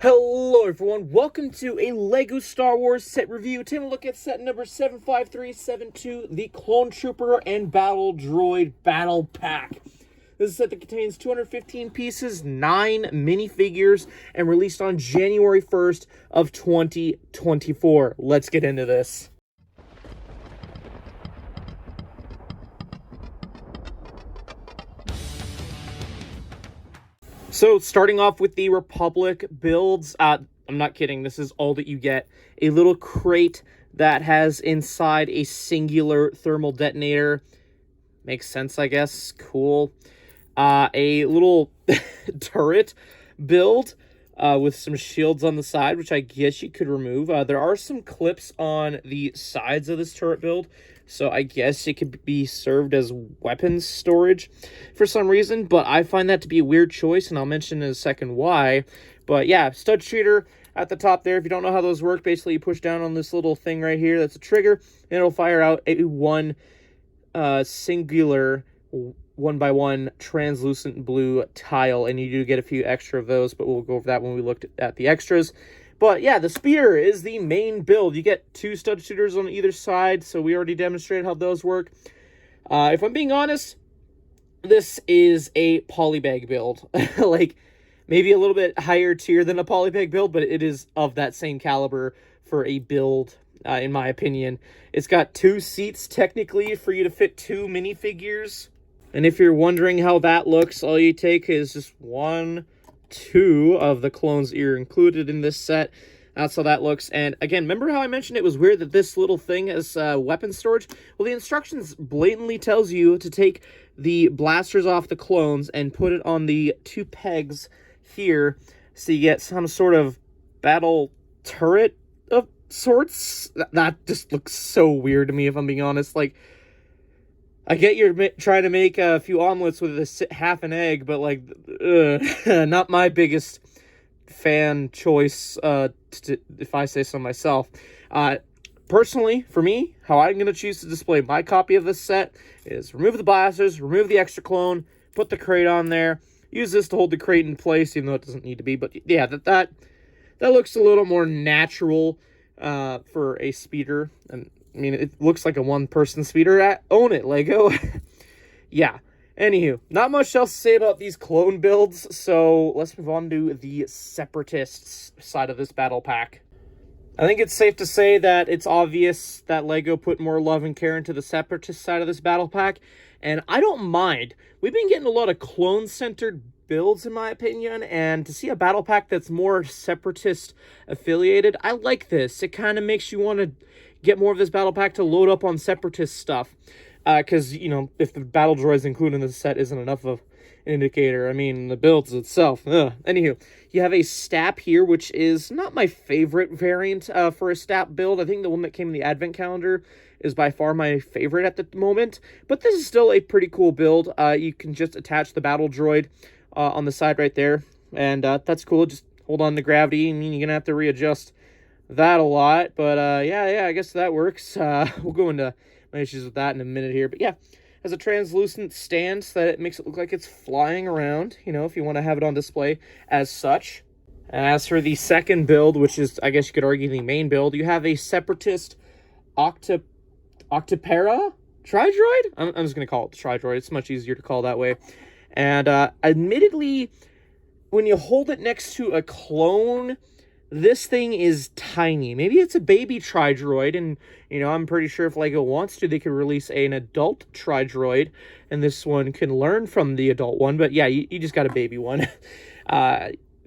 Hello everyone, welcome to a LEGO Star Wars set review. Taking a look at set number 75372, the Clone Trooper and Battle Droid Battle Pack. This is a set that contains 215 pieces, 9 minifigures, and released on January 1st of 2024. Let's get into this. So, starting off with the Republic builds, I'm not kidding, this is all that you get. A little crate that has inside a singular thermal detonator. Makes sense, I guess. Cool. A little turret build with some shields on the side, which I guess you could remove. There are some clips on the sides of this turret build, so I guess it could be served as weapons storage for some reason, but I find that to be a weird choice, and I'll mention in a second why. But yeah, stud treater at the top there. If you don't know how those work, basically you push down on this little thing right here, that's a trigger, and it'll fire out a singular 1x1 translucent blue tile, and you do get a few extra of those, but we'll go over that when we looked at the extras. But yeah, the speeder is the main build. You get 2 stud shooters on either side, so we already demonstrated how those work. If I'm being honest, this is a polybag build. Like, maybe a little bit higher tier than a polybag build, but it is of that same caliber for a build, in my opinion. It's got 2 seats, technically, for you to fit 2 minifigures. And if you're wondering how that looks, all you take is just 2 of the clones that are included in this set. That's how that looks. And again, remember how I mentioned it was weird that this little thing has weapon storage? Well, the instructions blatantly tells you to take the blasters off the clones and put it on the 2 pegs here, so you get some sort of battle turret of sorts. That just looks so weird to me, if I'm being honest. Like, I get you're trying to make a few omelets with half an egg, but, like, not my biggest fan choice, if I say so myself. Personally, for me, how I'm going to choose to display my copy of this set is remove the blasters, remove the extra clone, put the crate on there, use this to hold the crate in place, even though it doesn't need to be. But yeah, that looks a little more natural for a speeder. And I mean, it looks like a one-person speeder. Own it, LEGO. Yeah. Anywho, not much else to say about these clone builds, so let's move on to the Separatists side of this battle pack. I think it's safe to say that it's obvious that LEGO put more love and care into the Separatist side of this battle pack, and I don't mind. We've been getting a lot of clone-centered builds, in my opinion, and to see a battle pack that's more Separatist affiliated, I like this. It kind of makes you want to get more of this battle pack to load up on Separatist stuff. Because, you know, if the battle droids included in the set isn't enough of an indicator, I mean, the builds itself. Anywho, you have a STAP here, which is not my favorite variant for a STAP build. I think the one that came in the Advent calendar is by far my favorite at the moment. But this is still a pretty cool build. You can just attach the battle droid on the side right there. And that's cool. Just hold on to gravity. I mean, you're going to have to readjust that a lot. But yeah, I guess that works. We'll go into my issues with that in a minute here. But yeah, has a translucent stand so that it makes it look like it's flying around, you know, if you want to have it on display as such. As for the second build, which is, I guess you could argue, the main build, you have a Separatist Octopera Tri-Droid? I'm just going to call it the Tri-Droid. It's much easier to call that way. And admittedly, when you hold it next to a clone, this thing is tiny. Maybe it's a baby Tri-Droid, and, you know, I'm pretty sure if LEGO wants to, they could release an adult Tri-Droid, and this one can learn from the adult one. But yeah, you just got a baby one.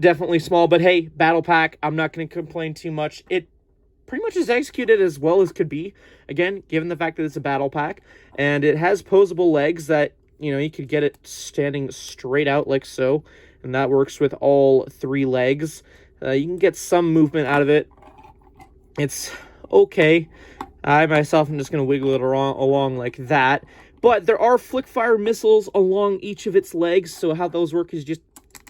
Definitely small, but hey, battle pack, I'm not going to complain too much. It pretty much is executed as well as could be. Again, given the fact that it's a battle pack, and it has posable legs that, you know, you could get it standing straight out like so, and that works with all 3 legs. You can get some movement out of it. It's okay. I myself am just going to wiggle it along like that. But there are flick-fire missiles along each of its legs, so how those work is just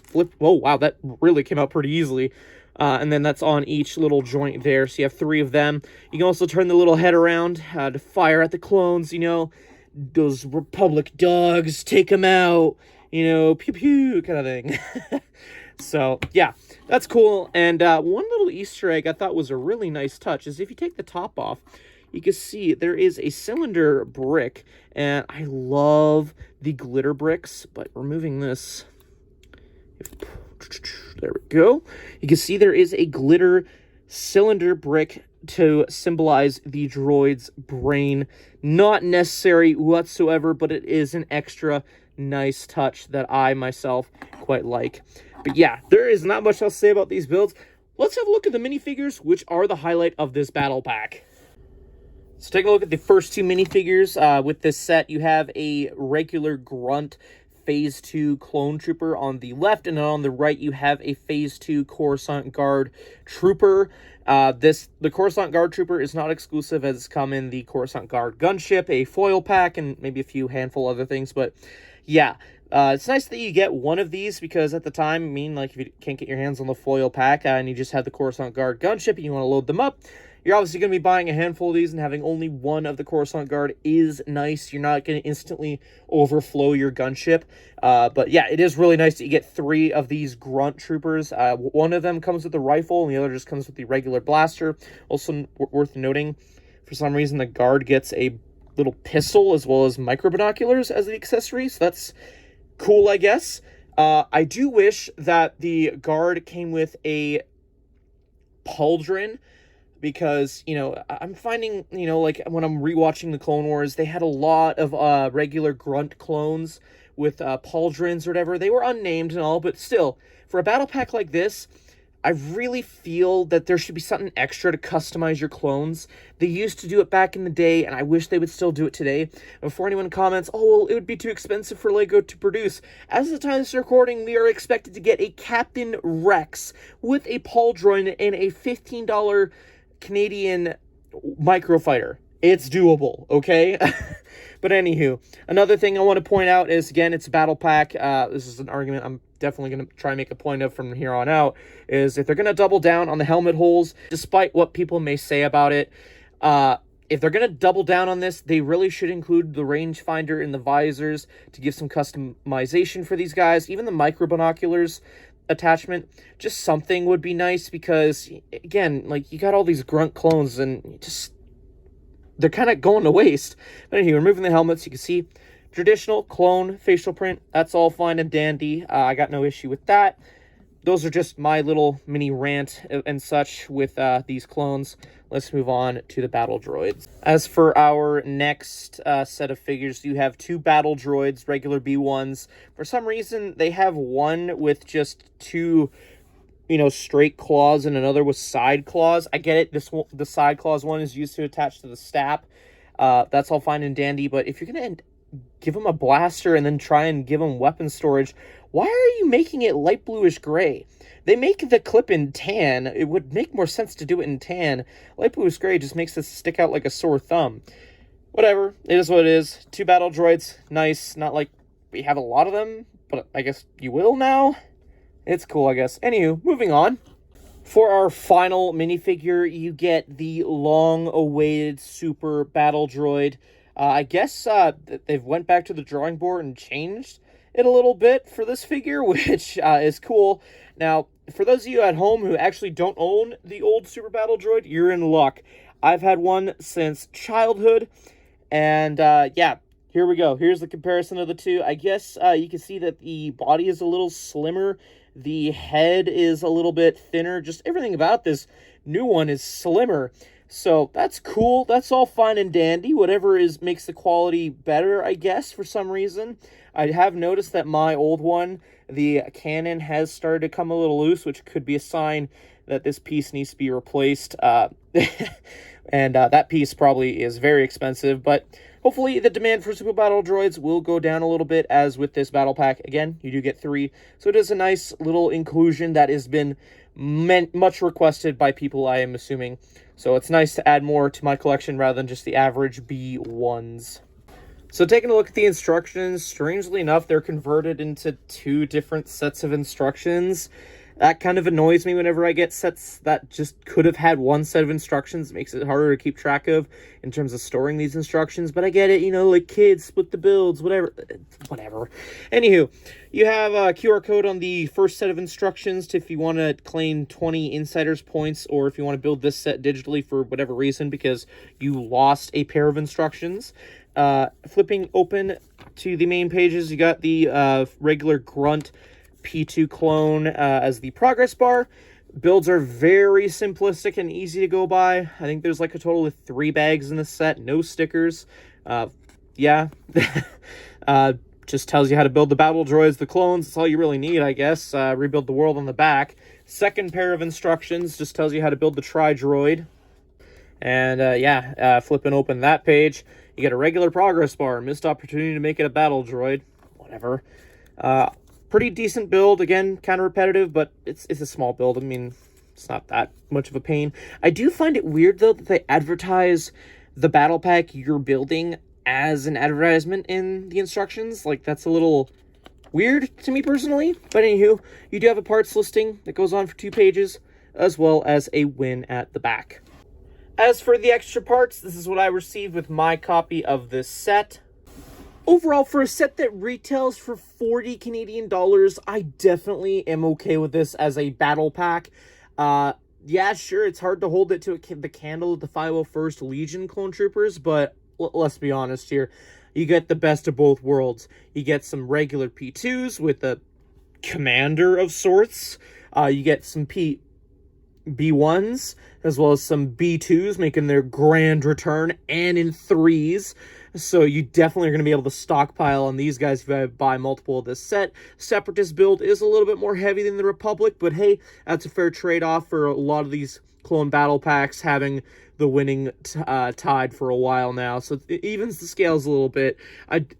flip. Oh, wow, that really came out pretty easily. And then that's on each little joint there, so you have 3 of them. You can also turn the little head around to fire at the clones, you know. Those Republic dogs, take them out, you know, pew-pew kind of thing. So, yeah, that's cool. And one little Easter egg I thought was a really nice touch is if you take the top off, you can see there is a cylinder brick. And I love the glitter bricks, but removing this, there we go. You can see there is a glitter cylinder brick to symbolize the droid's brain. Not necessary whatsoever, but it is an extra nice touch that I myself quite like. But yeah, there is not much else to say about these builds. Let's have a look at the minifigures, which are the highlight of this battle pack. So taking a look at the first two minifigures with this set, you have a regular Grunt Phase 2 Clone Trooper on the left, and then on the right you have a Phase 2 Coruscant Guard Trooper. The Coruscant Guard Trooper is not exclusive, as it's come in the Coruscant Guard Gunship, a foil pack, and maybe a few handful other things, but yeah. It's nice that you get one of these, because at the time, I mean, like, if you can't get your hands on the foil pack, and you just have the Coruscant Guard Gunship, and you want to load them up, you're obviously going to be buying a handful of these, and having only one of the Coruscant Guard is nice. You're not going to instantly overflow your gunship. But yeah, it is really nice that you get 3 of these Grunt Troopers. One of them comes with the rifle, and the other just comes with the regular blaster. Also worth noting, for some reason, the Guard gets a little pistol as well as micro binoculars as the accessory, so that's cool, I guess. I do wish that the Guard came with a pauldron, because, you know, I'm finding, you know, like, when I'm rewatching the Clone Wars, they had a lot of regular Grunt clones with pauldrons or whatever. They were unnamed and all, but still, for a battle pack like this, I really feel that there should be something extra to customize your clones. They used to do it back in the day, and I wish they would still do it today. Before anyone comments, oh, well, it would be too expensive for LEGO to produce. As of the time of this recording, we are expected to get a Captain Rex with a pauldron and a $15 Canadian microfighter. It's doable, okay? But anywho, another thing I want to point out is, again, it's a battle pack. This is an argument I'm definitely going to try and make a point of from here on out, is if they're going to double down on the helmet holes, despite what people may say about it, if they're going to double down on this, they really should include the rangefinder in the visors to give some customization for these guys. Even the micro binoculars attachment, just something would be nice, because, again, like, you got all these Grunt clones, and just, they're kind of going to waste. But anyway, removing the helmets, you can see traditional clone facial print. That's all fine and dandy. I got no issue with that. Those are just my little mini rant and such with these clones. Let's move on to the battle droids. As for our next set of figures, you have 2 battle droids, regular B1s. For some reason, they have one with just 2, you know, straight claws and another with side claws. I get it. The side claws one is used to attach to the stap. That's all fine and dandy. But if you're going to give them a blaster and then try and give them weapon storage, why are you making it light bluish gray? They make the clip in tan. It would make more sense to do it in tan. Light bluish gray just makes this stick out like a sore thumb. Whatever. It is what it is. 2 battle droids. Nice. Not like we have a lot of them, but I guess you will now. It's cool, I guess. Anywho, moving on. For our final minifigure, you get the long-awaited Super Battle Droid. I guess they've went back to the drawing board and changed it a little bit for this figure, which is cool. Now, for those of you at home who actually don't own the old Super Battle Droid, you're in luck. I've had one since childhood, and yeah, here we go. Here's the comparison of the two. I guess you can see that the body is a little slimmer. The head is a little bit thinner. Just everything about this new one is slimmer. So that's cool. That's all fine and dandy. Whatever makes the quality better, I guess, for some reason. I have noticed that my old one, the cannon, has started to come a little loose, which could be a sign that this piece needs to be replaced. And that piece probably is very expensive, but hopefully the demand for Super Battle Droids will go down a little bit, as with this battle pack. Again, you do get 3, so it is a nice little inclusion that has been much requested by people, I am assuming. So it's nice to add more to my collection rather than just the average B1s. So taking a look at the instructions, strangely enough, they're converted into 2 different sets of instructions. That kind of annoys me whenever I get sets that just could have had one set of instructions. It makes it harder to keep track of in terms of storing these instructions. But I get it, like kids, split the builds, whatever. Anywho, you have a QR code on the first set of instructions if you want to claim 20 insiders points, or if you want to build this set digitally for whatever reason because you lost a pair of instructions. Flipping open to the main pages, you got the regular Grunt P2 clone as the progress bar. Builds are very simplistic and easy to go by. I think there's like a total of 3 bags in this set, no stickers. Yeah. Just tells you how to build the battle droids, the clones. That's all you really need, I guess. Rebuild the world on the back. Second pair of instructions just tells you how to build the tri-droid. And flipping open that page, you get a regular progress bar. Missed opportunity to make it a battle droid. Whatever. Pretty decent build. Again, kind of repetitive, but it's a small build. I mean, it's not that much of a pain. I do find it weird, though, that they advertise the battle pack you're building as an advertisement in the instructions. Like, that's a little weird to me personally. But anywho, you do have a parts listing that goes on for 2 pages, as well as a win at the back. As for the extra parts, this is what I received with my copy of this set. Overall, for a set that retails for 40 Canadian dollars, I definitely am okay with this as a battle pack. Yeah, sure, it's hard to hold it to the candle of the 501st Legion clone troopers, but let's be honest here. You get the best of both worlds. You get some regular P2s with a commander of sorts. You get some B1s, as well as some B2s making their grand return, and in 3s. So you definitely are going to be able to stockpile on these guys if you buy multiple of this set. Separatist build is a little bit more heavy than the Republic, but hey, that's a fair trade-off for a lot of these clone battle packs having the winning tide for a while now. So it evens the scales a little bit.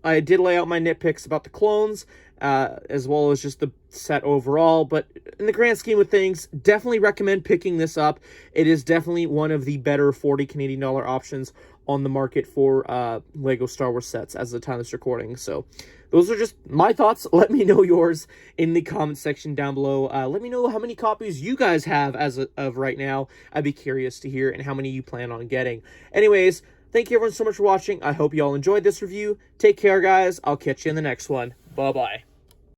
I did lay out my nitpicks about the clones, as well as just the set overall, but in the grand scheme of things, definitely recommend picking this up. It is definitely one of the better 40 Canadian dollar options on the market for Lego Star Wars sets as of the time of this recording. So those are just my thoughts. Let me know yours in the comment section down below. Let me know how many copies you guys have as of right now. I'd be curious to hear, and how many you plan on getting. Anyways, thank you everyone so much for watching. I hope you all enjoyed this review. Take care, guys. I'll catch you in the next one. Bye-bye.